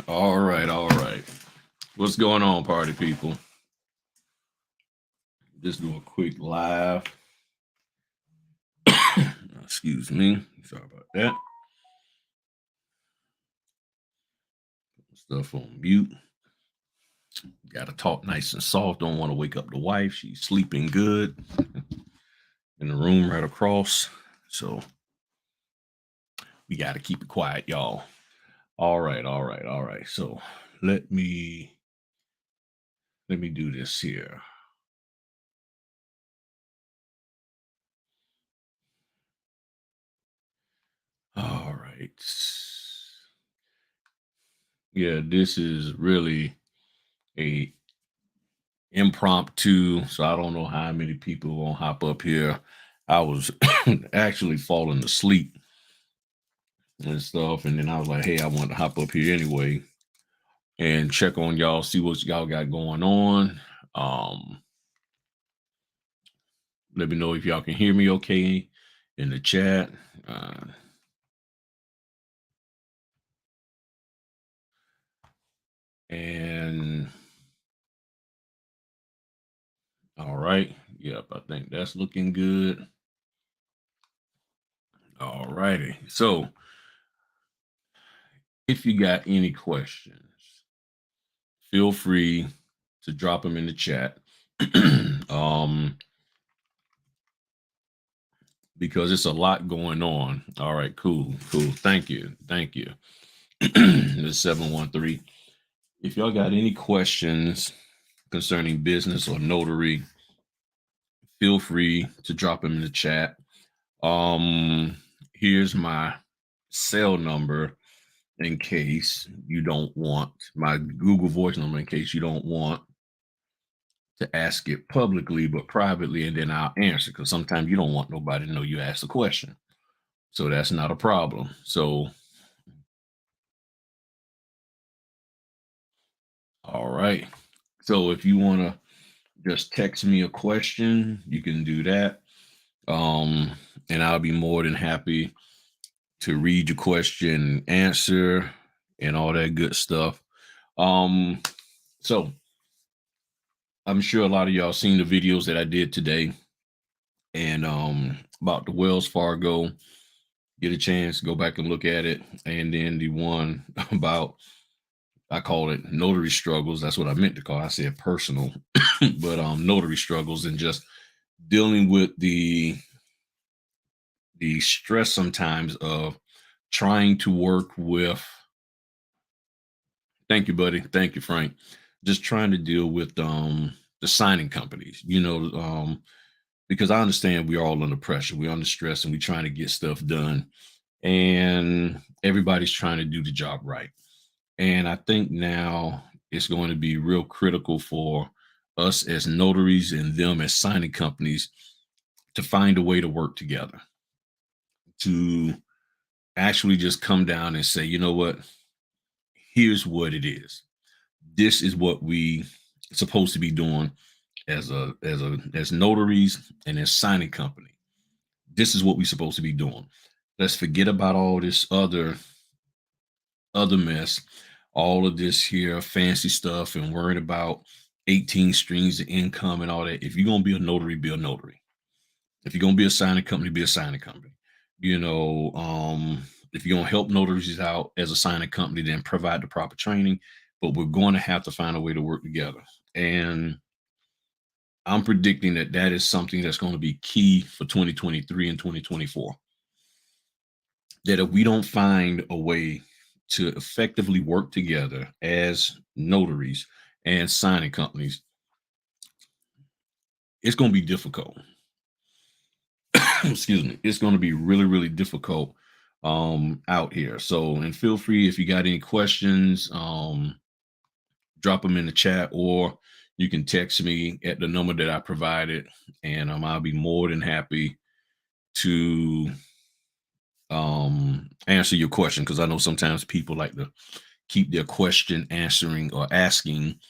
All right, all right. What's going on, party people? Just do a quick live. Excuse me. Sorry about that. Stuff on mute. Got to talk nice and soft. Don't want to wake up the wife. She's sleeping good in the room right across. So we got to keep it quiet, y'all. All right, all right, all right. So let me do this here. All right. Yeah, this is really a impromptu. So I don't know how many people won't hop up here. I was actually falling asleep and stuff. And then I was like, hey, I want to hop up here anyway and check on y'all, see what y'all got going on. Um, Let me know if y'all can hear me okay in the chat. And all right. Yep, I think that's looking good. All righty. So if you got any questions, feel free to drop them in the chat. um, because it's a lot going on. All right, cool, cool. Thank you, thank you. It's 713. If y'all got any questions concerning business or notary, feel free to drop them in the chat. Here's my cell number in case you don't want my Google Voice number in case you don't want to ask it publicly, but privately, and then I'll answer because sometimes you don't want nobody to know you asked a question. So that's not a problem. So, all right. So if you want to just text me a question, you can do that. Um, and I'll be more than happy to read your question, answer, and all that good stuff. Um, so I'm sure a lot of y'all seen the videos that I did today and about the Wells Fargo. Get a chance, go back and look at it. And then the one about, I call it notary struggles. That's what I meant to call it. I said personal, but notary struggles and just dealing with the stress sometimes of trying to work with, thank you, buddy. Thank you, Frank. Just trying to deal with the signing companies, because I understand we're all under pressure, we're under stress, and we're trying to get stuff done. And everybody's trying to do the job right. And I think now it's going to be real critical for us as notaries and them as signing companies to find a way to work together, to actually just come down and say, you know what, here's what it is. This is what we supposed to be doing as notaries and as signing company. This is what we're supposed to be doing. Let's forget about all this other mess, all of this here fancy stuff and worrying about 18 streams of income and all that. If you're gonna be a notary, be a notary. If you're gonna be a signing company, be a signing company. If you're gonna help notaries out as a signing company, then provide the proper training. But we're going to have to find a way to work together. And I'm predicting that that is something that's going to be key for 2023 and 2024. That if we don't find a way to effectively work together as notaries and signing companies, it's going to be difficult. Excuse me. It's going to be really, really difficult out here. So, and feel free if you got any questions, drop them in the chat, or you can text me at the number that I provided, and I'll be more than happy to answer your question, because I know sometimes people like to keep their question answering or asking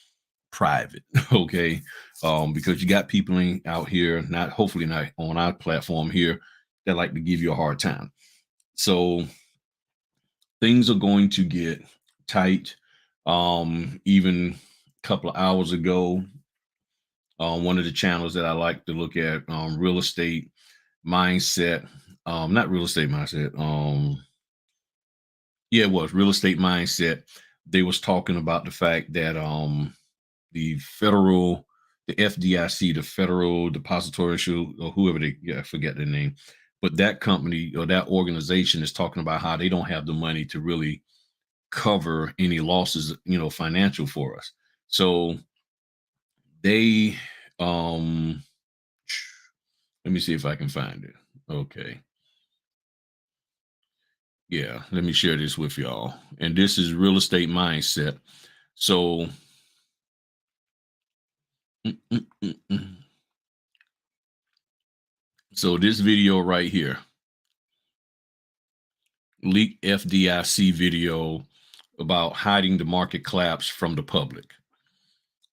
private. Okay. Because you got people out here, not hopefully not on our platform here, that like to give you a hard time. So things are going to get tight. Even a couple of hours ago, one of the channels that I like to look at, real estate mindset, not real estate mindset, yeah, it was real estate mindset. They was talking about the fact that the federal, the FDIC, the Federal Depository Issue, or whoever they, yeah, I forget their name, but that company or that organization is talking about how they don't have the money to really cover any losses, financial for us. So they, um, let me see if I can find it. Okay. Yeah, let me share this with y'all. And this is real estate mindset. So, mm, mm, mm, mm. So this video right here, leaked FDIC video about hiding the market collapse from the public.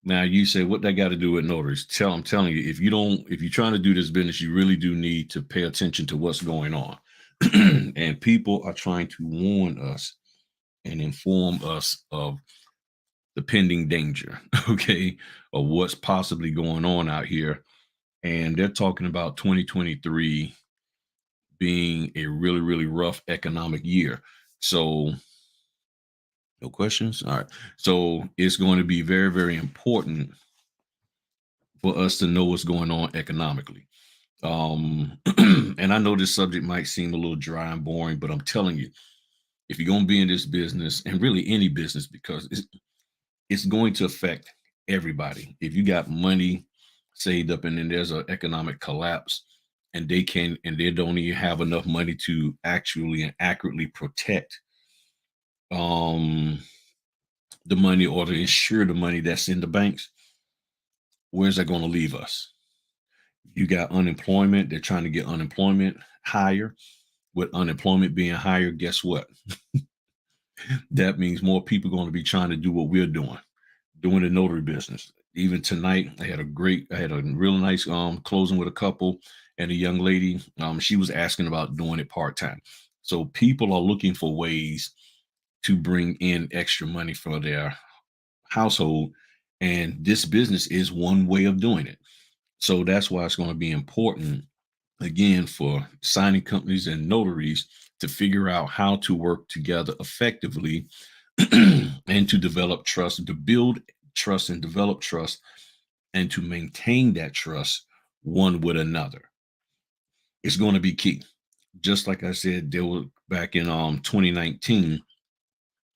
Now you say, what that got to do with notaries? I'm telling you, if you're trying to do this business, you really do need to pay attention to what's going on. And people are trying to warn us and inform us of the pending danger, okay, of what's possibly going on out here. And they're talking about 2023 being a really, really rough economic year. So, no questions. All right. So, it's going to be very, very important for us to know what's going on economically. And I know this subject might seem a little dry and boring, but I'm telling you, if you're going to be in this business and really any business, because it's going to affect everybody. If you got money saved up and then there's an economic collapse and they don't even have enough money to actually and accurately protect um the money or to insure the money that's in the banks, where's that going to leave us? You got unemployment, they're trying to get unemployment higher. With unemployment being higher, guess what? That means more people are going to be trying to do what we're doing the notary business. Even tonight, I had a real nice closing with a couple and a young lady. She was asking about doing it part-time. So people are looking for ways to bring in extra money for their household. And this business is one way of doing it. So that's why it's going to be important, again, for signing companies and notaries to figure out how to work together effectively and to develop trust, to build trust and develop trust, and to maintain that trust one with another. It's going to be key. Just like I said, there were back in 2019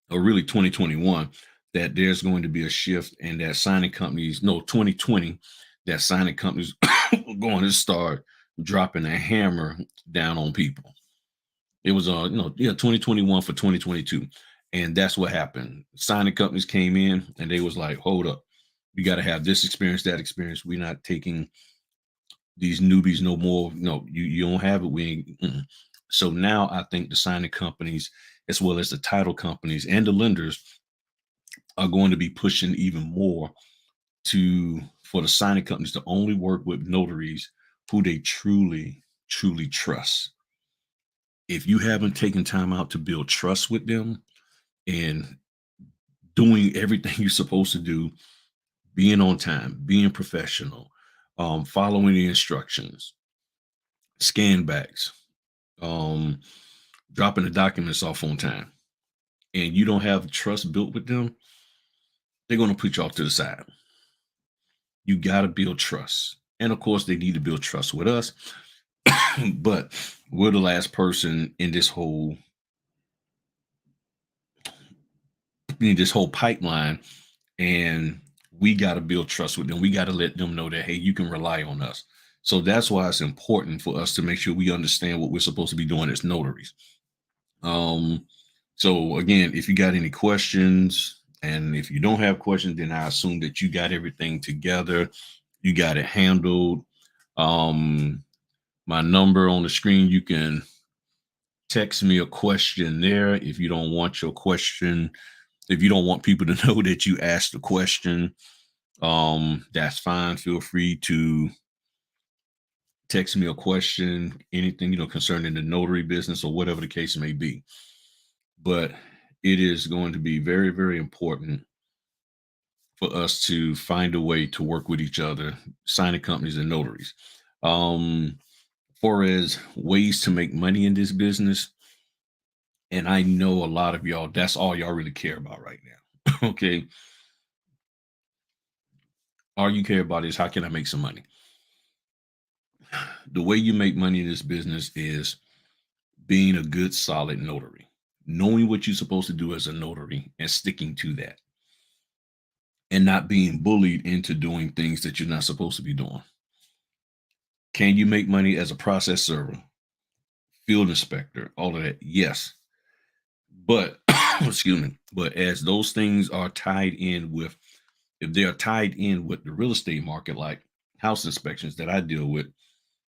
or really 2021 that there's going to be a shift and that signing companies, no, 2020, that signing companies are going to start dropping a hammer down on people. It was 2021 for 2022. And that's what happened. Signing companies came in and they was like, hold up, you got to have this experience, that experience. We're not taking these newbies no more. No, you don't have it. We ain't. So now I think the signing companies, as well as the title companies and the lenders, are going to be pushing even more for the signing companies to only work with notaries who they truly, truly trust. If you haven't taken time out to build trust with them and doing everything you're supposed to do, being on time, being professional, following the instructions, scan backs, um, dropping the documents off on time, and you don't have trust built with them, they're going to put you off to the side. You got to build trust. And of course, they need to build trust with us. But we're the last person in this whole pipeline, and we got to build trust with them. We got to let them know that, hey, you can rely on us. So that's why it's important for us to make sure we understand what we're supposed to be doing as notaries. So again, if you got any questions, and if you don't have questions, then I assume that you got everything together, you got it handled. My number on the screen, you can text me a question there. If you don't want your question, if you don't want people to know that you asked the question, that's fine. Feel free to text me a question, anything, concerning the notary business or whatever the case may be. But it is going to be very, very important for us to find a way to work with each other, signing companies and notaries. Um, for as ways to make money in this business, and I know a lot of y'all, that's all y'all really care about right now. Okay. All you care about is how can I make some money? The way you make money in this business is being a good, solid notary, knowing what you're supposed to do as a notary and sticking to that, and not being bullied into doing things that you're not supposed to be doing. Can you make money as a process server, field inspector, all of that? Yes. But, excuse me, but as those things are tied in with, if they are tied in with the real estate market, like house inspections that I deal with,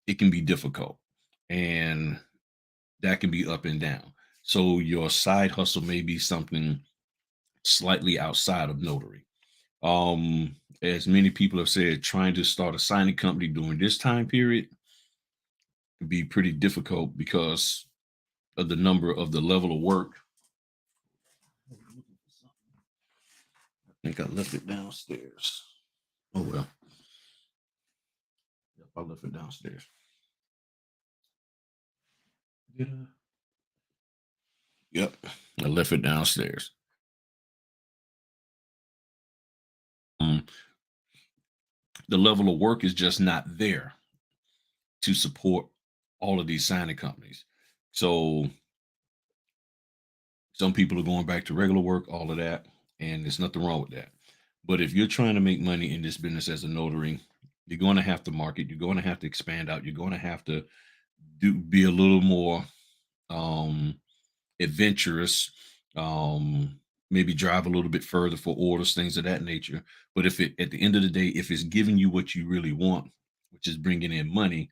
it can be difficult. And that can be up and down. So your side hustle may be something slightly outside of notary. As many people have said, trying to start a signing company during this time period can be pretty difficult because of the number of the level of work. I think I left it downstairs. Oh well, yep, I left it downstairs. Did I? Yep, I left it downstairs. Um, the level of work is just not there to support all of these signing companies. So some people are going back to regular work, all of that, and there's nothing wrong with that. But if you're trying to make money in this business as a notary, you're going to have to market. You're going to have to expand out. You're going to have to be a little more um, adventurous. Maybe drive a little bit further for orders, things of that nature. But if it, at the end of the day, if it's giving you what you really want, which is bringing in money,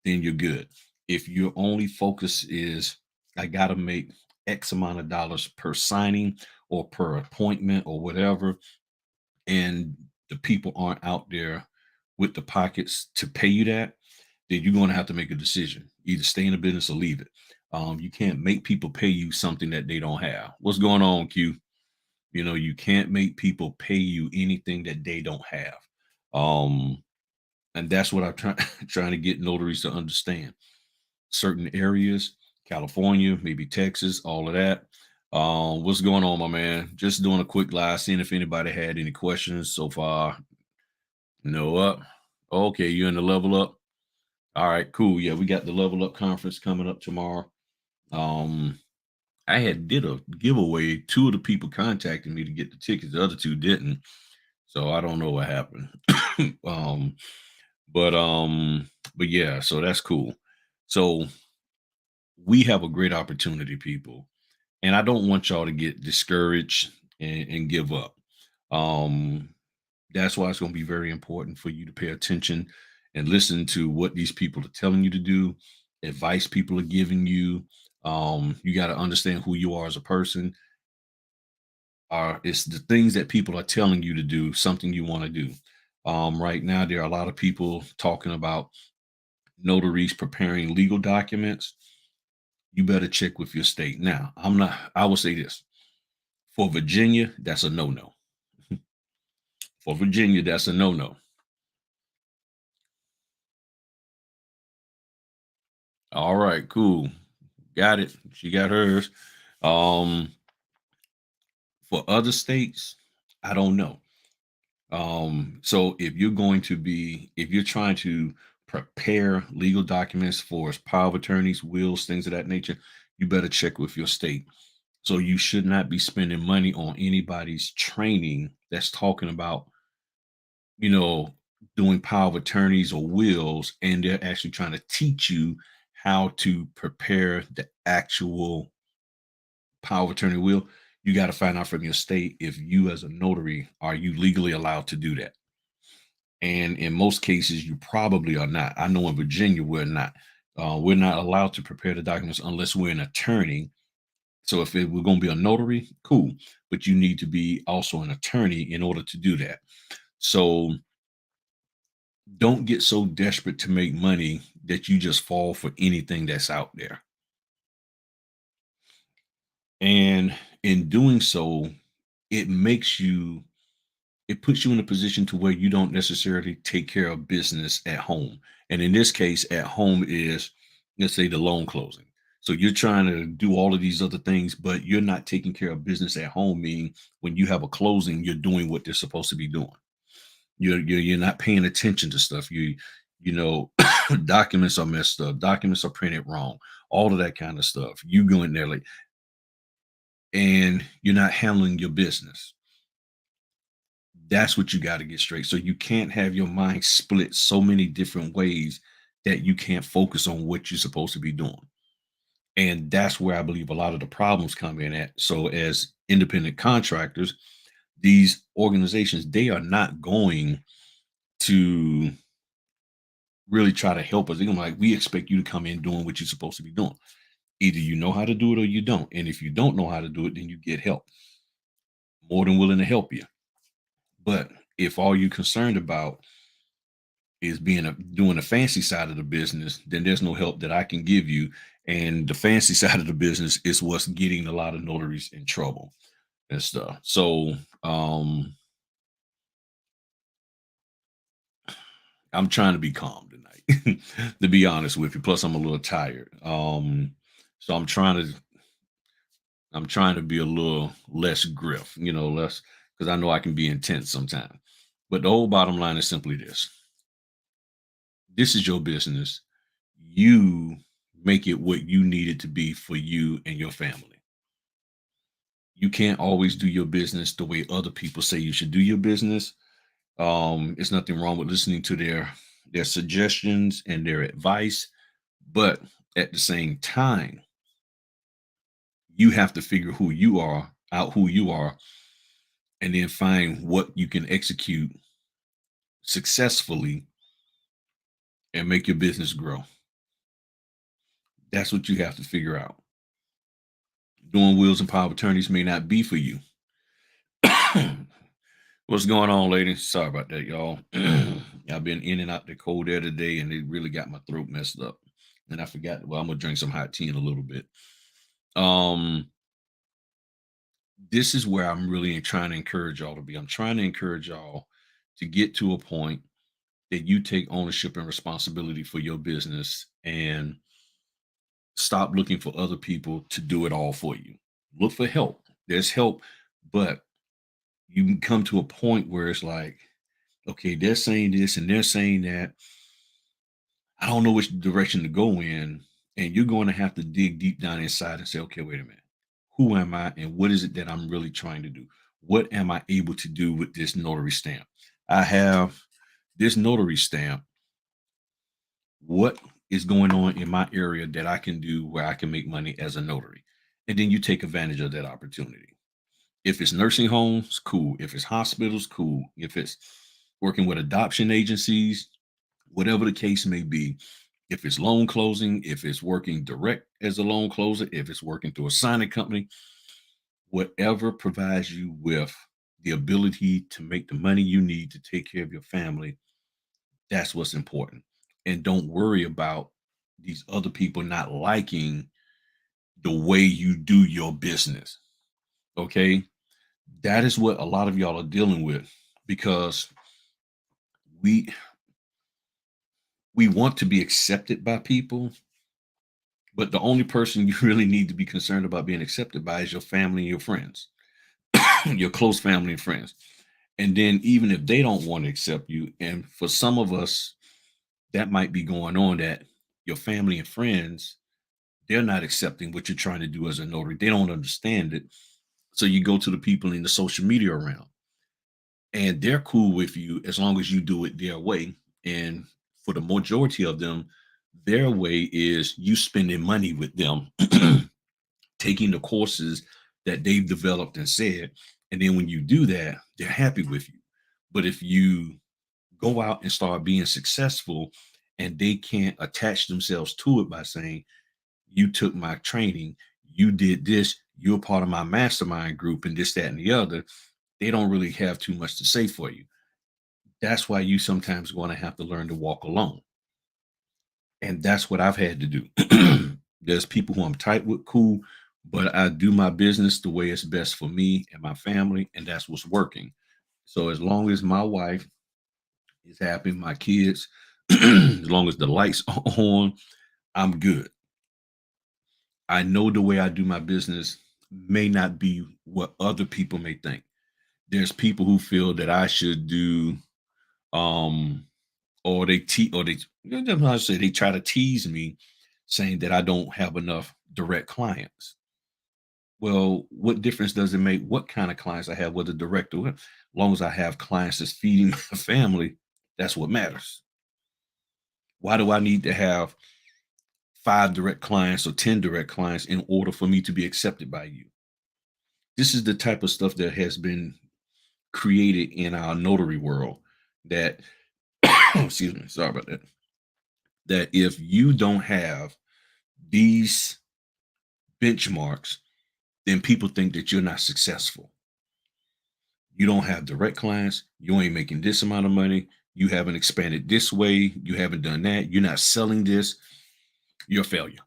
then you're good. If your only focus is, I got to make X amount of dollars per signing or per appointment or whatever, and the people aren't out there with the pockets to pay you that, then you're going to have to make a decision. Either stay in the business or leave it. You can't make people pay you something that they don't have. What's going on, Q? You know, you can't make people pay you anything that they don't have. Um, and that's what I'm trying trying to get notaries to understand. Certain areas, California, maybe Texas, all of that. What's going on, my man? Just doing a quick live, seeing if anybody had any questions so far. No up. Okay, you're in the level up. All right, cool. Yeah, we got the level up conference coming up tomorrow. Um, I had did a giveaway. Two of the people contacted me to get the tickets. The other two didn't. So I don't know what happened. um, but um, but yeah, so that's cool. So we have a great opportunity, people. And I don't want y'all to get discouraged and give up. Um, that's why it's going to be very important for you to pay attention and listen to what these people are telling you to do, advice people are giving you. You got to understand who you are as a person. It's the things that people are telling you to do, something you want to do. Right now, there are a lot of people talking about notaries preparing legal documents. You better check with your state. Now, I will say this for Virginia, that's a no no. For Virginia, that's a no no. All right, cool. Got it. She got hers. Um, for other states, I don't know. So if you're trying to prepare legal documents for power of attorneys, wills, things of that nature, you better check with your state. So you should not be spending money on anybody's training that's talking about, you know, doing power of attorneys or wills, and they're actually trying to teach you how to prepare the actual power of attorney will. You got to find out from your state if you, as a notary, are you legally allowed to do that. And in most cases, you probably are not. I know in Virginia, we're not. We're not allowed to prepare the documents unless we're an attorney. So if we're going to be a notary, cool. But you need to be also an attorney in order to do that. So don't get so desperate to make money that you just fall for anything that's out there. And in doing so, it makes you it puts you in a position to where you don't necessarily take care of business at home. And in this case, at home is, let's say, the loan closing. So you're trying to do all of these other things, but you're not taking care of business at home, meaning when you have a closing, you're doing what they're supposed to be doing. You're not paying attention to stuff. You know, documents are messed up, documents are printed wrong, all of that kind of stuff. You go in there like, and you're not handling your business. That's what you got to get straight. So you can't have your mind split so many different ways that you can't focus on what you're supposed to be doing. And that's where I believe a lot of the problems come in at. So as independent contractors, these organizations, they are not going to really try to help us. They're gonna be like, we expect you to come in doing what you're supposed to be doing. Either you know how to do it or you don't. And if you don't know how to do it, then you get help. More than willing to help you. But if all you're concerned about is doing the fancy side of the business, then there's no help that I can give you. And the fancy side of the business is what's getting a lot of notaries in trouble and stuff. So I'm trying to be calm tonight, to be honest with you. Plus, I'm a little tired. So I'm trying to be a little less griff, less because I know I can be intense sometimes. But the whole bottom line is simply this: this is your business. You make it what you need it to be for you and your family. You can't always do your business the way other people say you should do your business. It's nothing wrong with listening to their suggestions and their advice, but at the same time, you have to figure who you are, and then find what you can execute successfully and make your business grow. That's what you have to figure out. Doing wills and power of attorneys may not be for you. What's going on, ladies? Sorry about that, y'all. I've been in and out the cold air today, and it really got my throat messed up. And I forgot. Well, I'm gonna drink some hot tea in a little bit. Um, this is where I'm really trying to encourage y'all to be. I'm trying to encourage y'all to get to a point that you take ownership and responsibility for your business and stop looking for other people to do it all for you. Look for help. There's help, but you can come to a point where it's like, okay, they're saying this and they're saying that. I don't know which direction to go in. And you're going to have to dig deep down inside and say, okay, wait a minute. Who am I and what is it that I'm really trying to do? What am I able to do with this notary stamp? I have this notary stamp. What is going on in my area that I can do where I can make money as a notary? And then you take advantage of that opportunity. If it's nursing homes, cool. If it's hospitals, cool. If it's working with adoption agencies, whatever the case may be, if it's loan closing, if it's working direct as a loan closer, if it's working through a signing company, whatever provides you with the ability to make the money you need to take care of your family, that's what's important. And don't worry about these other people not liking the way you do your business. Okay. That is what a lot of y'all are dealing with because we we want to be accepted by people, but the only person you really need to be concerned about being accepted by is your family and your friends, your close family and friends. And then even if they don't want to accept you, and for some of us, that might be going on that your family and friends, they're not accepting what you're trying to do as a notary. They don't understand it. So you go to the people in the social media around and they're cool with you as long as you do it their way. And for the majority of them, their way is you spending money with them, taking the courses that they've developed and said. And then when you do that, they're happy with you. But if you go out and start being successful and they can't attach themselves to it by saying, you took my training, you did this, you're part of my mastermind group, and this, that, and the other, they don't really have too much to say for you. That's why you sometimes going to have to learn to walk alone. And that's what I've had to do. There's people who I'm tight with, cool, but I do my business the way it's best for me and my family, and that's what's working. So as long as my wife is happy, my kids, as long as the lights are on, I'm good. I know the way I do my business may not be what other people may think. There's people who feel that I should do um or they you know, how I say they try to tease me saying that I don't have enough direct clients. Well, what difference does it make what kind of clients I have, whether direct or as long as I have clients that's feeding my family, that's what matters. Why do I need to have 5 direct clients or 10 direct clients in order for me to be accepted by you? This is the type of stuff that has been created in our notary world that excuse me, sorry about that. That if you don't have these benchmarks, then people think that you're not successful. You don't have direct clients, you ain't making this amount of money, you haven't expanded this way, you haven't done that, you're not selling this, you're a failure.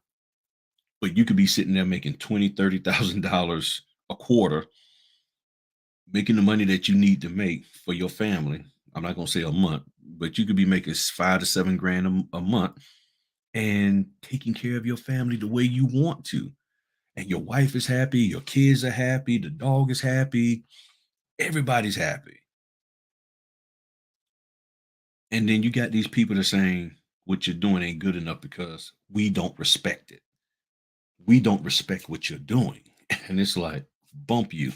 But you could be sitting there making 20, $30,000 a quarter, making the money that you need to make for your family. I'm not gonna say a month, but you could be making 5 to 7 grand a month and taking care of your family the way you want to. And your wife is happy, your kids are happy, the dog is happy, everybody's happy. And then you got these people that are saying what you're doing ain't good enough because we don't respect it. We don't respect what you're doing. And it's like, bump you.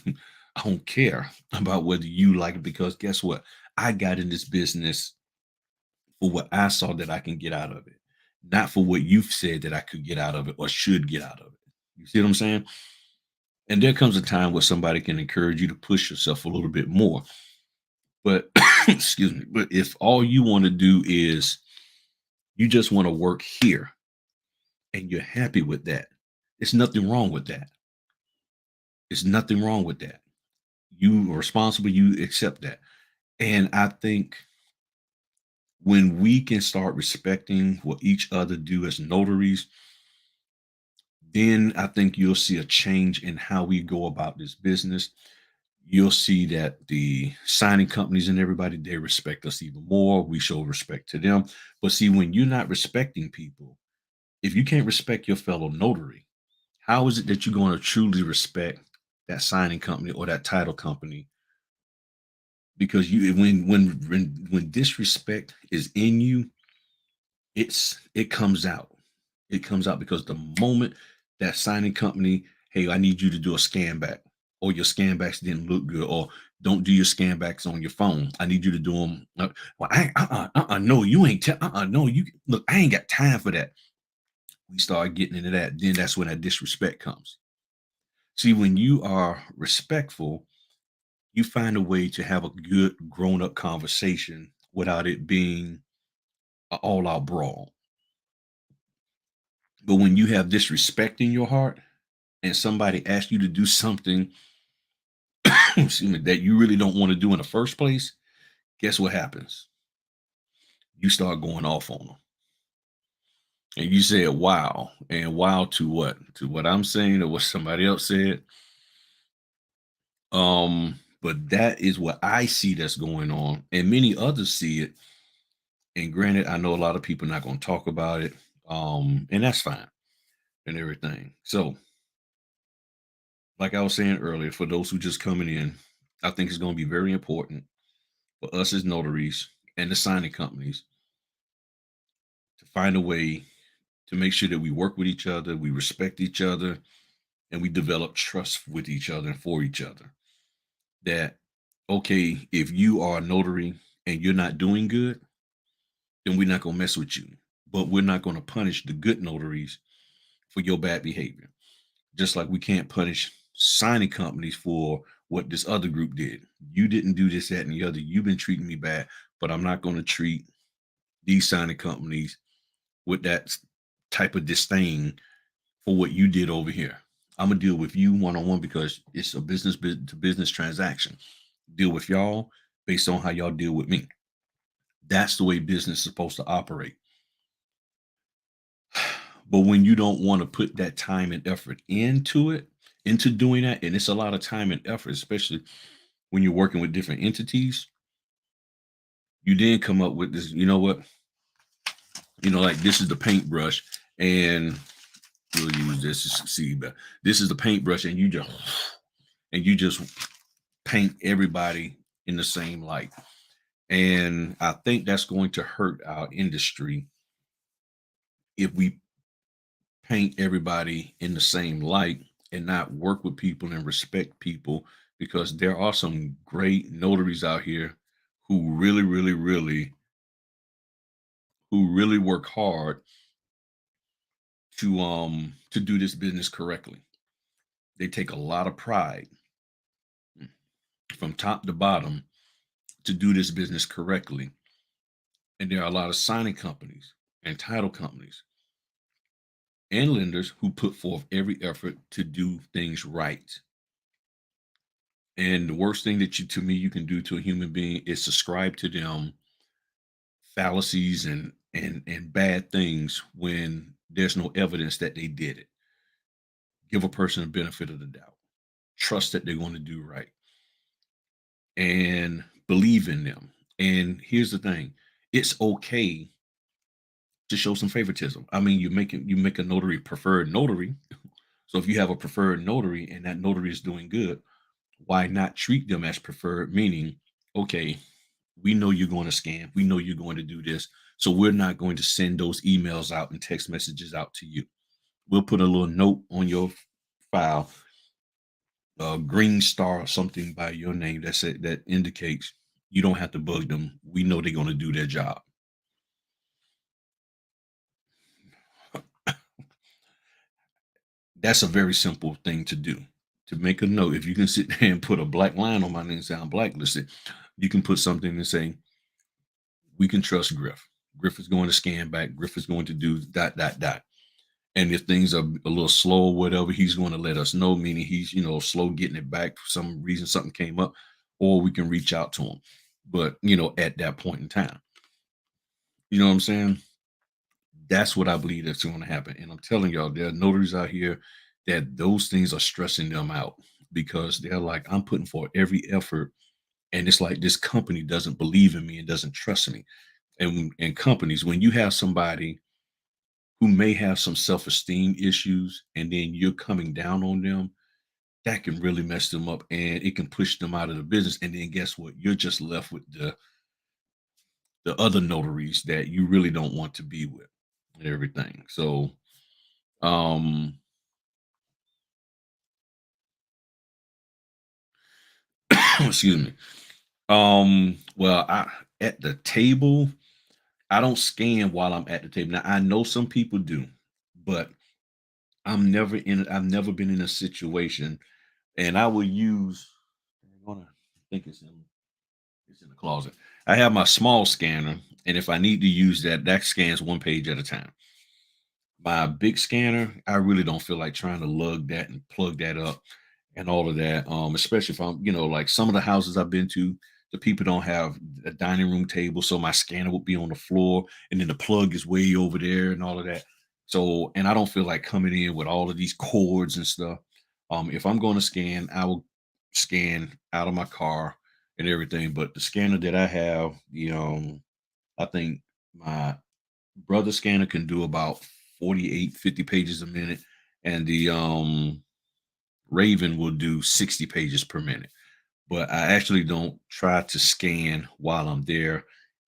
I don't care about whether you like it because guess what? I got in this business for what I saw that I can get out of it, not for what you've said that I could get out of it or should get out of it. You see what I'm saying? And there comes a time where somebody can encourage you to push yourself a little bit more. But excuse me, but if all you want to do is you just want to work here and you're happy with that, there's nothing wrong with that. There's nothing wrong with that. You are responsible, you accept that. And I think when we can start respecting what each other do as notaries, then I think you'll see a change in how we go about this business. You'll see that the signing companies and everybody, they respect us even more. We show respect to them. But see, when you're not respecting people, if you can't respect your fellow notary, how is it that you're going to truly respect that signing company or that title company? Because you when disrespect is in you, it comes out. It comes out because the moment that signing company, hey, I need you to do a scan back, or your scan backs didn't look good, or don't do your scan backs on your phone. I need you to do them. Well, no, you ain't. No, you look. I ain't got time for that. We start getting into that. Then that's when that disrespect comes. See, when you are respectful, you find a way to have a good grown up conversation without it being an all out brawl. But when you have disrespect in your heart and somebody asks you to do something excuse me, that you really don't want to do in the first place, guess what happens? You start going off on them. And you said, wow. And wow to what? To what I'm saying or what somebody else said. But that is what I see that's going on. And many others see it. And granted, I know a lot of people not going to talk about it. And that's fine and everything. So, like I was saying earlier, for those who just coming in, I think it's going to be very important for us as notaries and the signing companies to find a way to make sure that we work with each other, we respect each other, and we develop trust with each other and for each other. That, okay, if you are a notary and you're not doing good, then we're not going to mess with you. But we're not going to punish the good notaries for your bad behavior. Just like we can't punish signing companies for what this other group did. You didn't do this, that, and the other. You've been treating me bad, but I'm not going to treat these signing companies with that type of disdain for what you did over here. I'm gonna deal with you one on one because it's a to business transaction. Deal with y'all based on how y'all deal with me. That's the way business is supposed to operate. But when you don't want to put that time and effort into it, into doing that, and it's a lot of time and effort, especially when you're working with different entities, you then come up with this, you know what? Like this is the paintbrush, and we'll use this to see, but this is the paintbrush, and you just paint everybody in the same light. And I think that's going to hurt our industry if we paint everybody in the same light and not work with people and respect people, because there are some great notaries out here who really work hard to do this business correctly. They take a lot of pride from top to bottom to do this business correctly. And there are a lot of signing companies and title companies and lenders who put forth every effort to do things right. And the worst thing that to me, you can do to a human being is subscribe to them fallacies and bad things when there's no evidence that they did it. Give a person a benefit of the doubt. Trust that they're going to do right and believe in them. And here's the thing, it's okay to show some favoritism. I mean, you make a notary preferred notary. So if you have a preferred notary and that notary is doing good, why not treat them as preferred? Meaning, okay, we know you're going to scam. We know you're going to do this. So we're not going to send those emails out and text messages out to you. We'll put a little note on your file, a green star or something by your name that indicates you don't have to bug them. We know they're going to do their job. That's a very simple thing to do. To make a note, if you can sit there and put a black line on my name and say I'm blacklisted, you can put something and say, we can trust Griff. Griff is going to scan back. Griff is going to do dot, dot, dot. And if things are a little slow or whatever, he's going to let us know, meaning he's, slow getting it back for some reason, something came up, or we can reach out to him. But, at that point in time, you know what I'm saying? That's what I believe that's going to happen. And I'm telling y'all, there are notaries out here that those things are stressing them out because they're like, I'm putting forth every effort. And it's like this company doesn't believe in me and doesn't trust me. And companies, when you have somebody who may have some self-esteem issues and then you're coming down on them, that can really mess them up and it can push them out of the business. And then guess what? You're just left with the other notaries that you really don't want to be with and everything. So um excuse me. Well, I at the table, I don't scan while I'm at the table. Now I know some people do, but I've never been in a situation, and I will use I'm gonna I think it's in the closet. I have my small scanner, and if I need to use that, that scans one page at a time. My big scanner, I really don't feel like trying to lug that and plug that up and all of that. Especially if I'm, like some of the houses I've been to, the people don't have a dining room table, so my scanner would be on the floor, and then the plug is way over there and all of that. So, and I don't feel like coming in with all of these cords and stuff. If I'm going to scan, I will scan out of my car and everything. But the scanner that I have, I think my brother scanner can do about 48, 50 pages a minute, and the Raven will do 60 pages per minute. But I actually don't try to scan while I'm there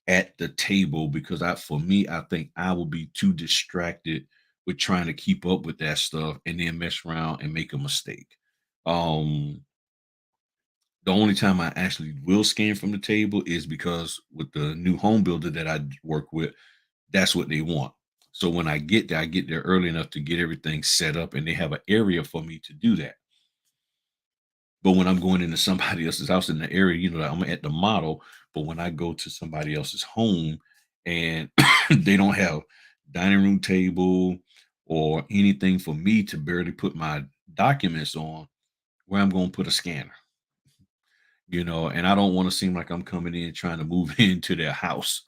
at the table because for me, I think I will be too distracted with trying to keep up with that stuff and then mess around and make a mistake. Um, the only time I actually will scan from the table is because with the new home builder that I work with, that's what they want. So when I get there early enough to get everything set up and they have an area for me to do that. But when I'm going into somebody else's house in the area, I'm at the model. But when I go to somebody else's home and they don't have dining room table or anything for me to barely put my documents on, where I'm going to put a scanner, and I don't want to seem like I'm coming in trying to move into their house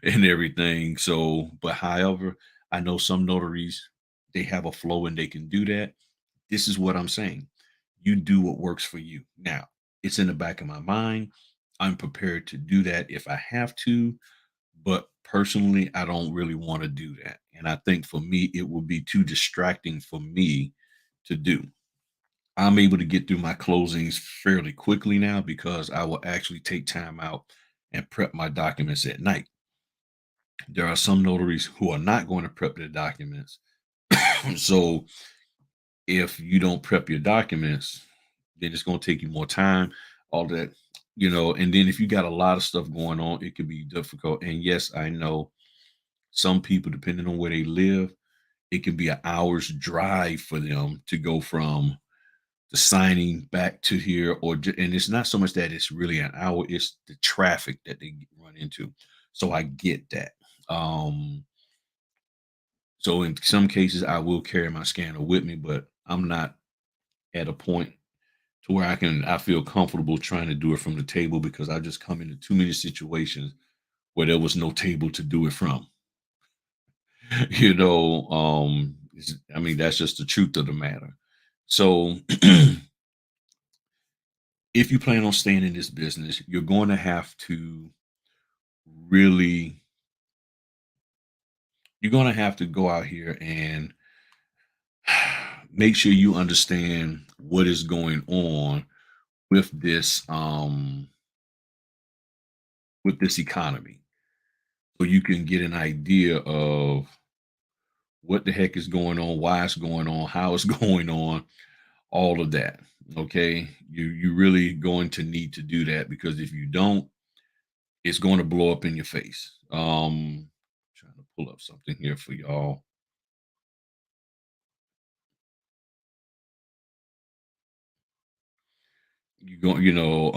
and everything. So, but however, I know some notaries, they have a flow and they can do that. This is what I'm saying. You do what works for you. Now, It's in the back of my mind. I'm prepared to do that if I have to, but personally, I don't really want to do that. And I think for me, it would be too distracting for me to do. I'm able to get through my closings fairly quickly now because I will actually take time out and prep my documents at night. There are some notaries who are not going to prep their documents. So if you don't prep your documents, then it's going to take you more time, all that, and then if you got a lot of stuff going on, it can be difficult. And yes, I know some people, depending on where they live, it can be an hour's drive for them to go from the signing back to here, and it's not so much that it's really an hour, it's the traffic that they run into. So I get that. Um, so in some cases, I will carry my scanner with me, but I'm not at a point to where I feel comfortable trying to do it from the table because I just come into too many situations where there was no table to do it from. I mean, that's just the truth of the matter. So if you plan on staying in this business, you're going to have to really, you're going to have to go out here and make sure you understand what is going on with this economy, so you can get an idea of what the heck is going on, why it's going on, how it's going on, all of that. Okay, you really going to need to do that because if you don't, it's going to blow up in your face. Trying to pull up something here for y'all. You go, oh goodness,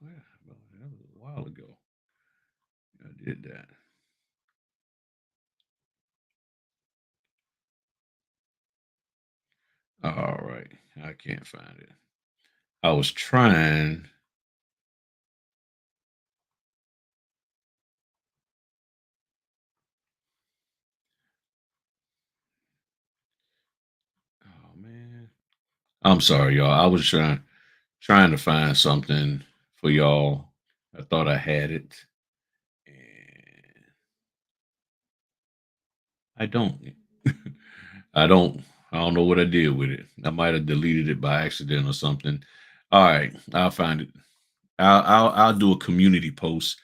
well, that was a while ago. I did that. All right, I can't find it. I was trying. Oh man, I'm sorry, y'all. I was trying to find something for y'all. I thought I had it, and I don't. I don't. I don't know what I did with it. I might have deleted it by accident or something. All right, I'll find it. I'll do a community post.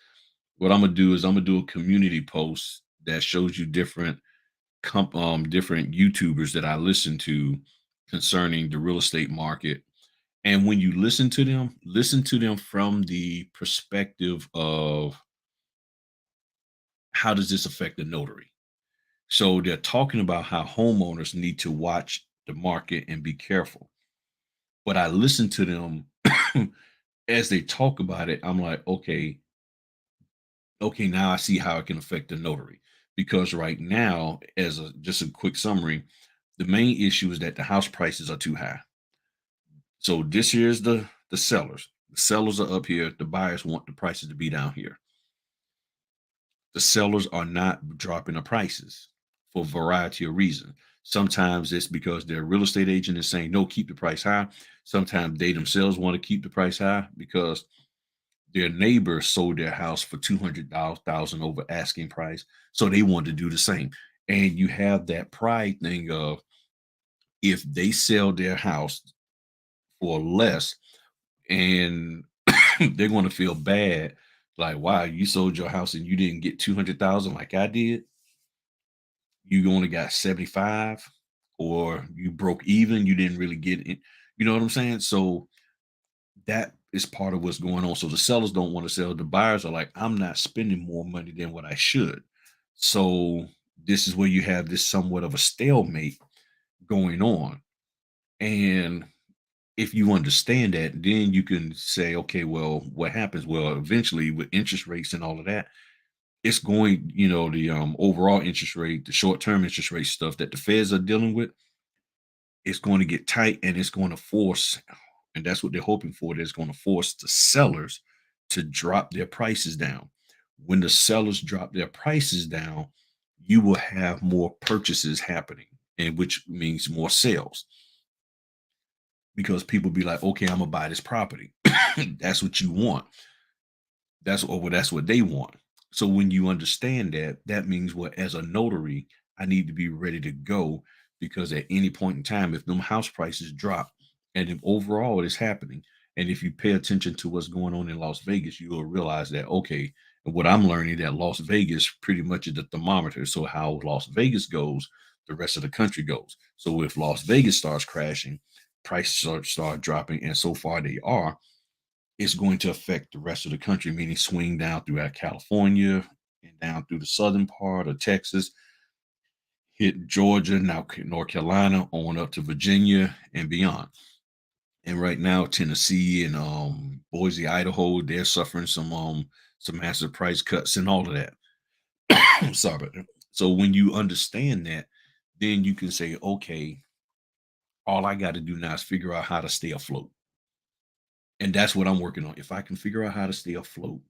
What I'm gonna do is I'm gonna do a community post that shows you different YouTubers that I listen to concerning the real estate market. And when you listen to them from the perspective of how does this affect the notary. So they're talking about how homeowners need to watch the market and be careful. But I listen to them as they talk about it. I'm like, okay, now I see how it can affect the notary. Because right now, as just a quick summary, the main issue is that the house prices are too high. So this here's the sellers. The sellers are up here. The buyers want the prices to be down here. The sellers are not dropping the prices for a variety of reasons. Sometimes it's because their real estate agent is saying, no, keep the price high. Sometimes they themselves want to keep the price high because their neighbor sold their house for 200,000 over asking price. So they want to do the same. And you have that pride thing of if they sell their house for less and they're going to feel bad, like, wow, you sold your house and you didn't get 200,000 like I did. You only got 75, or you broke even, you didn't really get it. You know what I'm saying? So that is part of what's going on. So the sellers don't want to sell. The buyers are like, I'm not spending more money than what I should. So this is where you have this somewhat of a stalemate going on. And if you understand that, then you can say, okay, well, what happens? Well, eventually with interest rates and all of that, it's going, the overall interest rate, the short-term interest rate stuff that the feds are dealing with, it's going to get tight and it's going to force, and that's what they're hoping for, that's going to force the sellers to drop their prices down. When the sellers drop their prices down, you will have more purchases happening, and which means more sales. because people be like, okay, I'm gonna buy this property. That's what you want. That's what they want. So when you understand that, that means what as a notary, I need to be ready to go because at any point in time, if them house prices drop and if overall it is happening, and if you pay attention to what's going on in Las Vegas, you will realize that okay, and what I'm learning that Las Vegas pretty much is the thermometer. So how Las Vegas goes, the rest of the country goes. So if Las Vegas starts crashing, prices start dropping, and so far they are, it's going to affect the rest of the country, meaning swing down throughout California and down through the southern part of Texas, hit Georgia, now North Carolina, on up to Virginia and beyond. And right now, Tennessee and Boise, Idaho, they're suffering some massive price cuts and all of that. Sorry about that. So when you understand that, then you can say, okay, all I got to do now is figure out how to stay afloat. And that's what I'm working on. If I can figure out how to stay afloat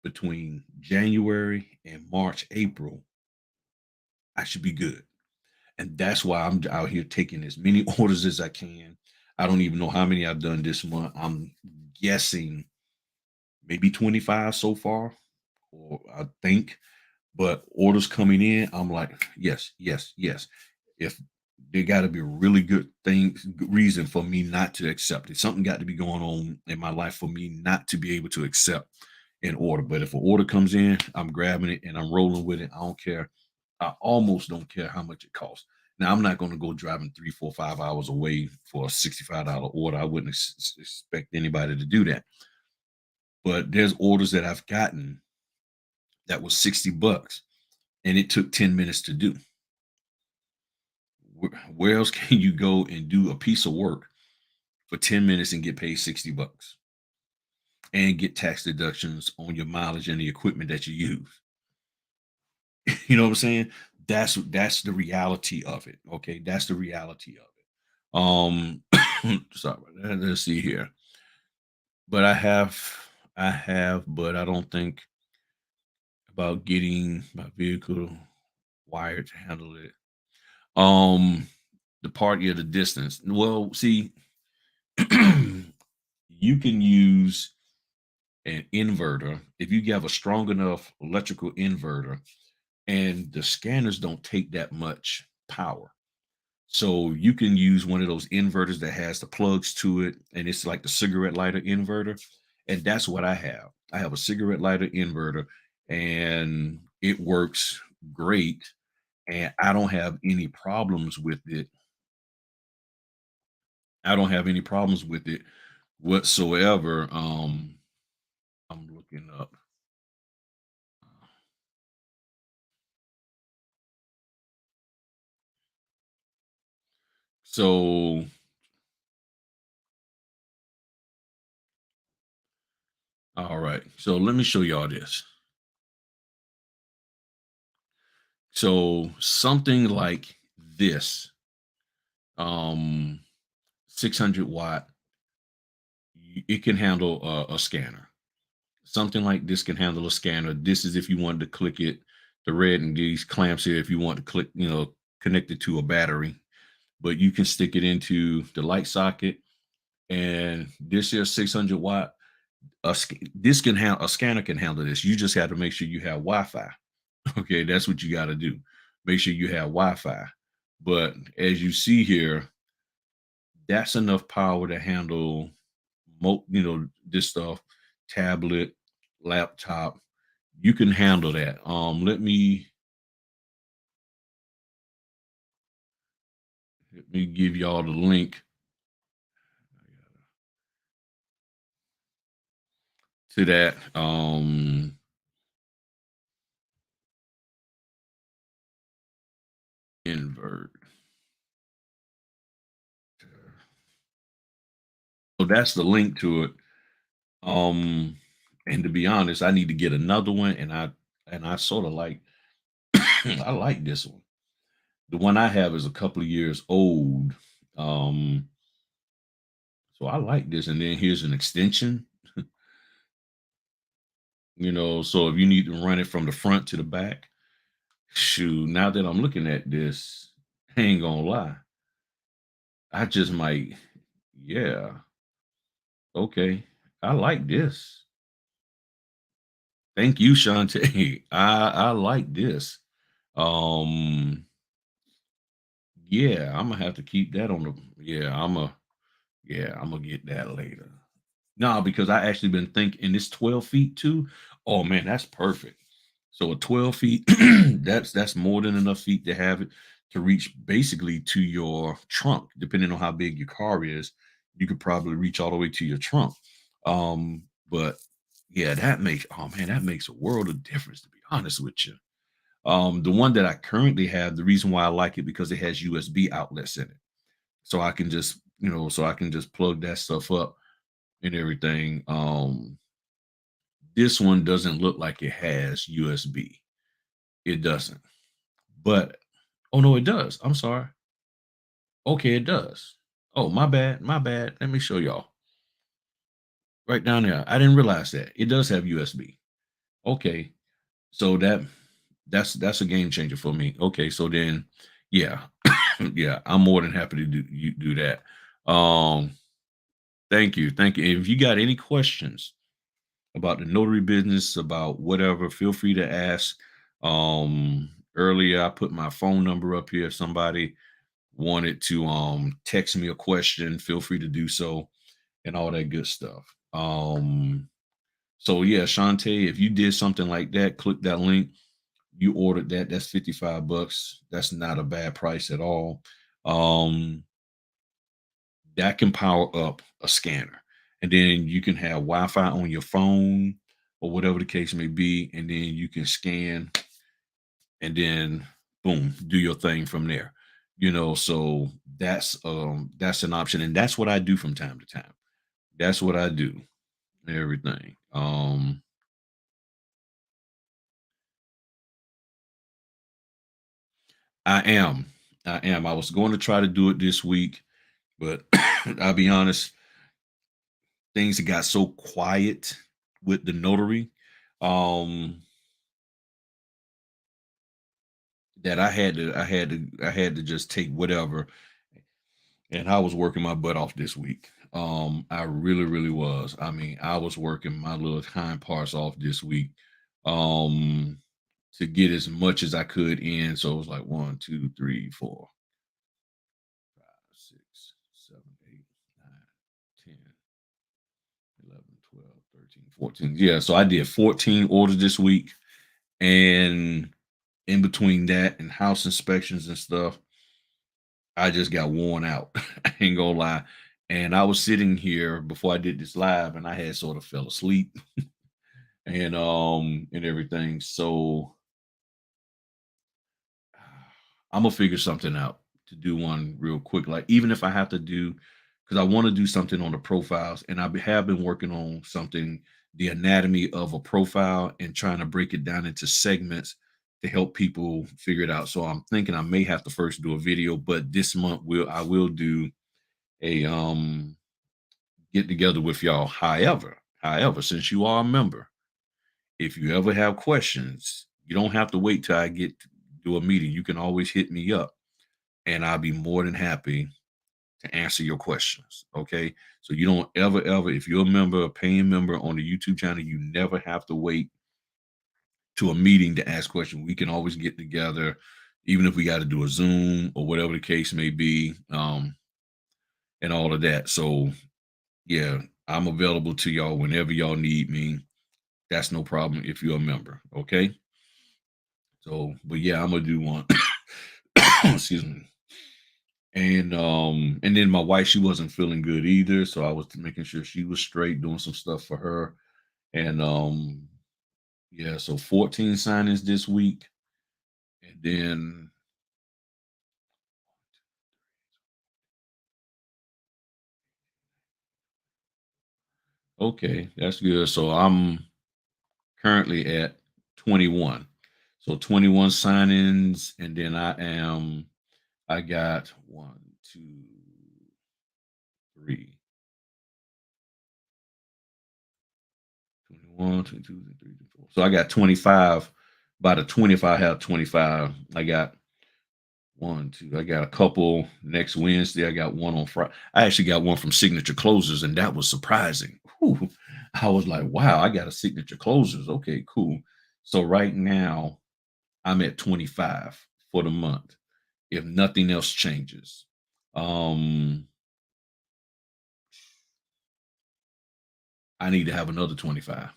between January and March, April, I should be good. And that's why I'm out here taking as many orders as I can. I don't even know how many I've done this month. I'm guessing maybe 25 so far, or I think. But orders coming in, I'm like, yes, yes, yes. If there got to be a really good thing, good reason for me not to accept it. Something got to be going on in my life for me not to be able to accept an order. But if an order comes in, I'm grabbing it and I'm rolling with it. I don't care. I almost don't care how much it costs. Now I'm not going to go driving 3, 4, 5 hours away for a $65 order. I wouldn't expect anybody to do that. But there's orders that I've gotten that was $60 and it took 10 minutes to do. Where else can you go and do a piece of work for 10 minutes and get paid $60 and get tax deductions on your mileage and the equipment that you use? You know what I'm saying? That's the reality of it. Okay. That's the reality of it. Sorry about that. Let's see here. But but I don't think about getting my vehicle wired to handle it. Um, the part of the distance. Well, see, you can use an inverter if you have a strong enough electrical inverter, and the scanners don't take that much power. So you can use one of those inverters that has the plugs to it, and it's like the cigarette lighter inverter. And that's what I have. I have a cigarette lighter inverter, and it works great. And I don't have any problems with it. I don't have any problems with it whatsoever. I'm looking up. So, all right. So let me show y'all this. So something like this, um, 600 watt, it can handle a scanner. Something like this can handle a scanner. This is if you wanted to click it, the red and these clamps here, if you want to click, connect it to a battery, but you can stick it into the light socket. And this here 600 watt, this can handle a scanner can handle this. You just have to make sure you have Wi-Fi. Okay, that's what you got to do. Make sure you have Wi-Fi. But as you see here, that's enough power to handle this stuff, tablet, laptop. You can handle that. Let me give y'all the link to that invert. So that's the link to it. Um, and to be honest, I need to get another one, and I sort of like I like this one. The one I have is a couple of years old. Um, so I like this. And then here's an extension, so if you need to run it from the front to the back, shoot, now that I'm looking at this, I ain't gonna lie. I just might Yeah. Okay. I like this. Thank you, Shantae. I like this. Um, yeah, I'm gonna have to keep that on the I'm gonna get that later. No, because I actually been thinking it's 12 feet too. Oh man, that's perfect. So a 12 feet, that's more than enough feet to have it to reach basically to your trunk, depending on how big your car is. You could probably reach all the way to your trunk. But yeah, that makes a world of difference, to be honest with you. The one that I currently have, the reason why I like it because it has USB outlets in it. So I can just, so I can just plug that stuff up and everything. This one doesn't look like it has USB. It doesn't. But oh no, it does. I'm sorry. Okay, it does. Oh, my bad. My bad. Let me show y'all. Right down there. I didn't realize that. It does have USB. Okay. So that's a game changer for me. Okay, so then yeah. Yeah, I'm more than happy to do that. Um thank you. Thank you. If you got any questions about the notary business, about whatever, feel free to ask. Earlier I put my phone number up here. If somebody wanted to text me a question, feel free to do so and all that good stuff. So yeah, Shantae, if you did something like that, click that link. You ordered that, that's 55 bucks. That's not a bad price at all. Um, that can power up a scanner. And then you can have Wi-Fi on your phone or whatever the case may be, and then you can scan and then boom, do your thing from there. So that's an option, and that's what I do from time to time. That's what I do. Everything. I am. I am. I was going to try to do it this week, but I'll be honest, things got so quiet with the notary. Um that I had to just take whatever, and I was working my butt off this week. I really, really was. I mean, I was working my little hind parts off this week, um, to get as much as I could in. So it was like 1, 2, 3, 4, 5, 6, 7, 8, 9, 10, 11, 12, 13, 14. Yeah, so I did 14 orders this week, and in between that and house inspections and stuff, I just got worn out. I ain't gonna lie. And I was sitting here before I did this live and I had sort of fell asleep and everything. So I'm gonna figure something out to do one real quick. Like even if I have to do because I want to do something on the profiles, and have been working on something, the anatomy of a profile and trying to break it down into segments to help people figure it out. So I'm thinking I may have to first do a video, but this month I will do a get together with y'all. However, since you are a member, if you ever have questions, you don't have to wait till I get to do a meeting. You can always hit me up and I'll be more than happy to answer your questions. Okay. So you don't ever, if you're a member, a paying member on the YouTube channel, you never have to wait to a meeting to ask questions. We can always get together, even if we got to do a Zoom or whatever the case may be, and all of that. So yeah, I'm available to y'all whenever y'all need me. That's no problem if you're a member. Okay. So, but yeah, I'm gonna do one. Excuse me. And then my wife, she wasn't feeling good either. So I was making sure she was straight, doing some stuff for her. And yeah, so 14 signings this week. And then okay, that's good. So I'm currently at 21. So 21 signings, and then I got one, two, three, 21, 22, 23, 24. So I got 25. By the 20, if I have 25, I got One, two. I got a couple next Wednesday. I got one on Friday. I actually got one from Signature Closers, and that was surprising. Whew. I was like, wow, I got a Signature Closers. Okay, cool. So right now I'm at 25 for the month. If nothing else changes. Um, I need to have another 25.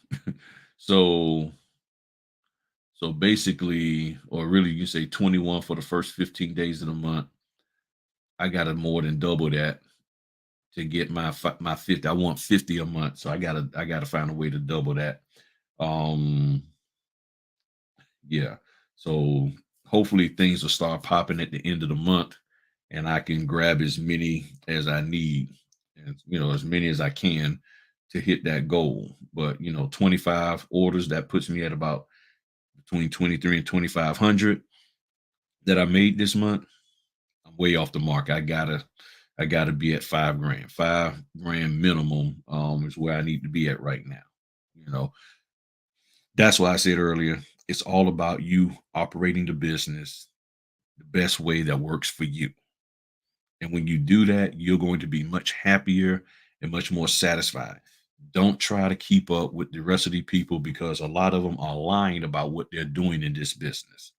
so so basically, or really you say 21 for the first 15 days of the month. I gotta more than double that to get my 50. I want 50 a month. So I gotta find a way to double that. Um yeah. So hopefully things will start popping at the end of the month and I can grab as many as I need and as many as I can to hit that goal. But 25 orders, that puts me at about between 23 and 2500 that I made this month. I'm way off the mark. I gotta be at 5 grand. 5 grand minimum is where I need to be at right now. You know, that's why I said earlier, it's all about you operating the business the best way that works for you. And when you do that, you're going to be much happier and much more satisfied. Don't try to keep up with the rest of the people because a lot of them are lying about what they're doing in this business.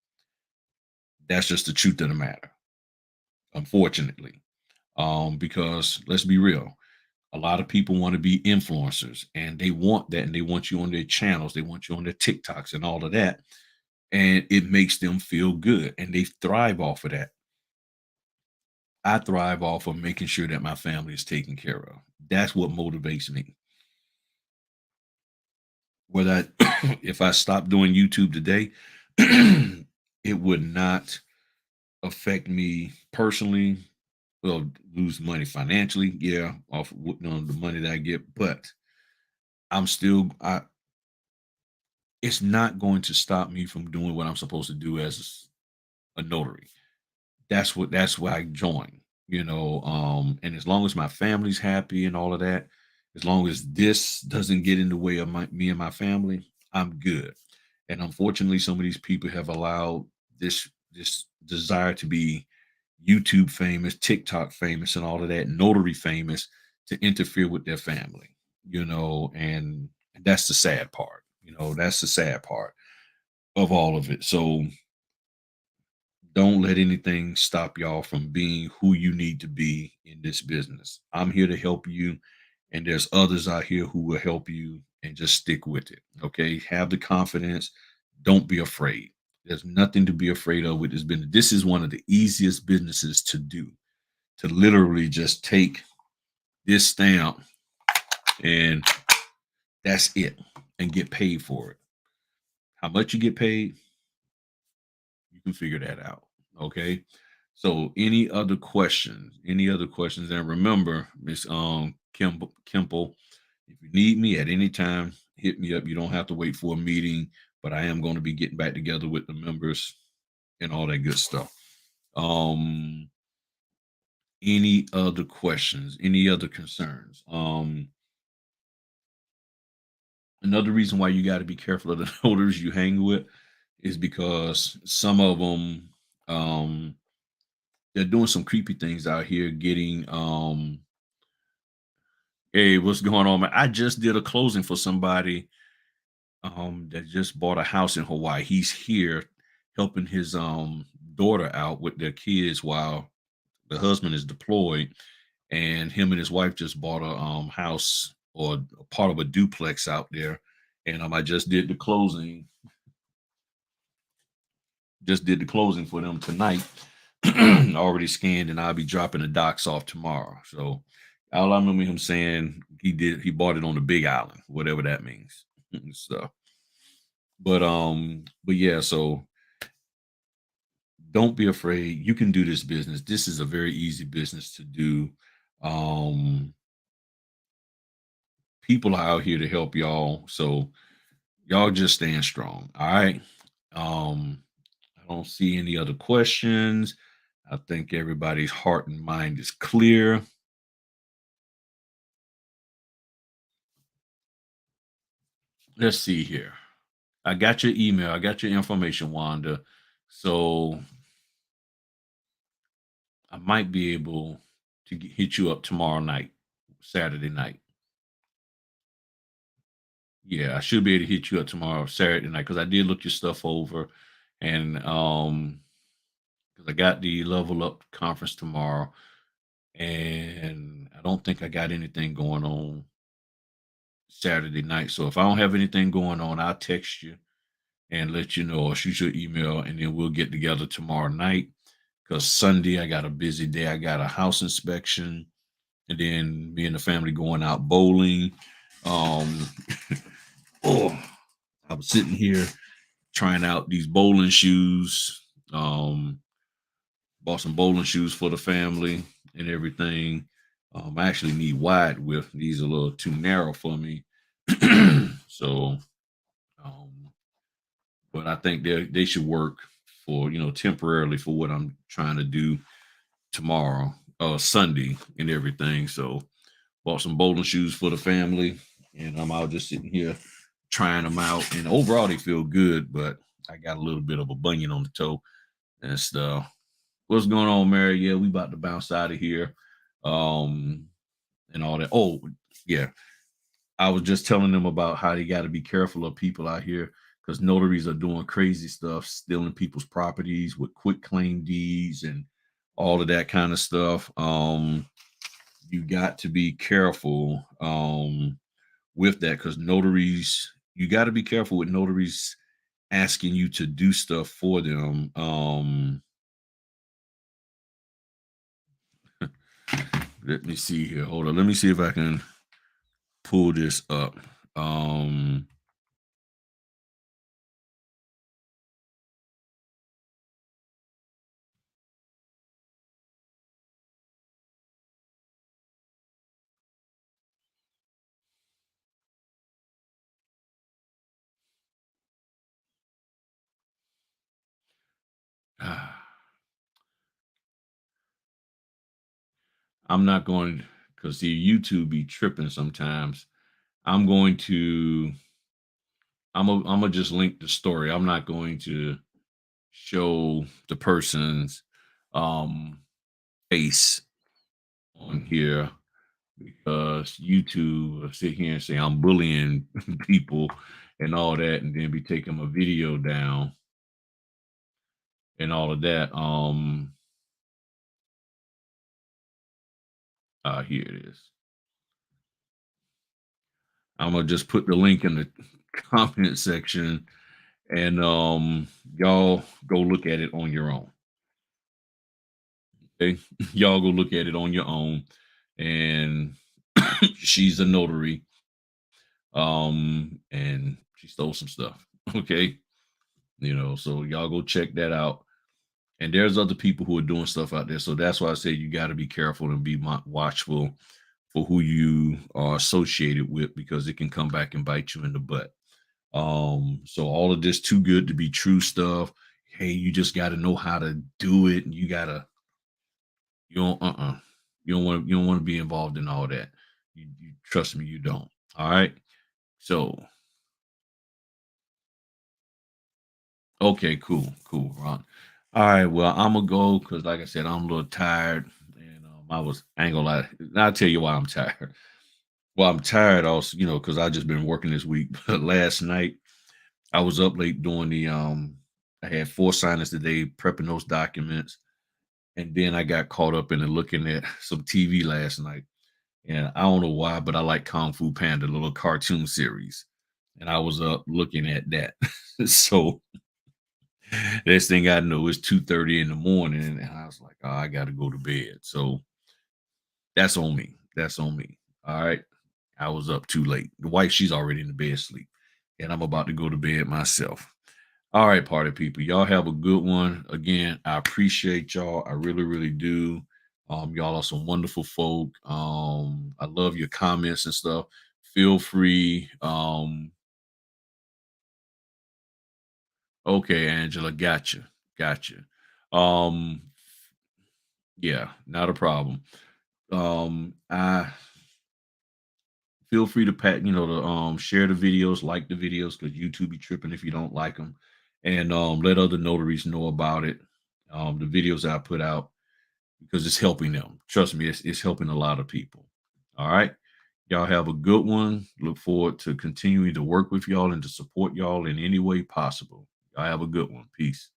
That's just the truth of the matter, unfortunately. Because let's be real, a lot of people want to be influencers and they want that and they want you on their channels, they want you on their TikToks and all of that. And it makes them feel good and they thrive off of that. I thrive off of making sure that my family is taken care of. That's what motivates me. Whether if I stop doing YouTube today, it would not affect me personally. Well, lose money financially, yeah, off the money that I get, but I'm still it's not going to stop me from doing what I'm supposed to do as a notary. That's why I joined, and as long as my family's happy and all of that, as long as this doesn't get in the way of me and my family, I'm good. And unfortunately, some of these people have allowed this desire to be YouTube famous, TikTok famous, and all of that notary famous to interfere with their family, and that's the sad part. That's the sad part of all of it. So don't let anything stop y'all from being who you need to be in this business. I'm here to help you, and there's others out here who will help you, and just stick with it. Okay. Have the confidence. Don't be afraid. There's nothing to be afraid of with this business. This is one of the easiest businesses to do, to literally just take this stamp and that's it and get paid for it. How much you get paid, you can figure that out. Okay. So any other questions? Any other questions? And remember, Miss Kimple, if you need me at any time, hit me up. You don't have to wait for a meeting, but I am going to be getting back together with the members and all that good stuff. Um, any other questions? Any other concerns? Another reason why you got to be careful of the notaries you hang with is because some of them they're doing some creepy things out here getting hey, what's going on, man? I just did a closing for somebody that just bought a house in Hawaii. He's here helping his daughter out with their kids while the husband is deployed, and him and his wife just bought a house or a part of a duplex out there. And I just did the closing, for them tonight. Already scanned, and I'll be dropping the docs off tomorrow. So all I remember him saying he bought it on the Big Island, whatever that means. So, but yeah, so don't be afraid. You can do this business. This is a very easy business to do. Um, People are out here to help y'all. So y'all just stand strong. All right. I don't see any other questions. I think everybody's heart and mind is clear. Let's see here. I got your email. I got your information, Wanda. So I might be able to hit you up tomorrow night, Saturday night. Yeah, I should be able to hit you up tomorrow, Saturday night, because I did look your stuff over, and because I got the Level Up conference tomorrow, and I don't think I got anything going on Saturday night. So if I don't have anything going on, I'll text you and let you know, or shoot your email, and then we'll get together tomorrow night. Because Sunday I got a busy day. I got a house inspection, and then me and the family going out bowling. Um, oh, I was sitting here trying out these bowling shoes. Um, Bought some bowling shoes for the family and everything. I actually need wide width. These are a little too narrow for me. So, um, but I think they should work for temporarily for what I'm trying to do tomorrow, Sunday, and everything. So, bought some bowling shoes for the family, and I'm out just sitting here trying them out. And overall, they feel good, but I got a little bit of a bunion on the toe and stuff. What's going on, Mary? Yeah, we about to bounce out of here, um, and all that. Oh, yeah, I was just telling them about how they got to be careful of people out here because notaries are doing crazy stuff, stealing people's properties with quick claim deeds and all of that kind of stuff. You got to be careful with that because notaries, you got to be careful with notaries asking you to do stuff for them. Let me see here. Hold on. Let me see if I can pull this up. Um, I'm not going because see YouTube be tripping sometimes. I'm going to I'm gonna just link the story. I'm not going to show the person's um face on here because YouTube will sit here and say I'm bullying people and all that, and then be taking my video down and all of that. Here it is. I'm gonna just put the link in the comment section, and y'all go look at it on your own. Okay, y'all go look at it on your own. And she's a notary, and she stole some stuff. Okay, so y'all go check that out. And there's other people who are doing stuff out there, so that's why I say you got to be careful and be watchful for who you are associated with because it can come back and bite you in the butt. So all of this too good to be true stuff. Hey, you just got to know how to do it, and you don't you don't want to be involved in all that. You trust me, you don't. All right. So okay, cool, Ron. All right, well, I'm gonna go because, like I said, I'm a little tired, and I ain't gonna lie. I'll tell you why I'm tired. Well, I'm tired also, because I just been working this week. But last night I was up late doing I had 4 signers today, prepping those documents, and then I got caught up in looking at some TV last night. And I don't know why, but I like Kung Fu Panda, the little cartoon series, and I was up looking at that. So next thing I know, it's 2:30 in the morning, and I was like, "Oh, I got to go to bed." So that's on me. That's on me. All right. I was up too late. The wife, she's already in the bed sleep, and I'm about to go to bed myself. All right, party people. Y'all have a good one. Again, I appreciate y'all. I really, really do. Y'all are some wonderful folk. I love your comments and stuff. Feel free. Okay, Angela, gotcha. Gotcha. Um, yeah, not a problem. I feel free to to share the videos, like the videos, because YouTube be tripping if you don't like them, and let other notaries know about it. The videos I put out because it's helping them. Trust me, it's helping a lot of people. All right. Y'all have a good one. Look forward to continuing to work with y'all and to support y'all in any way possible. Y'all have a good one. Peace.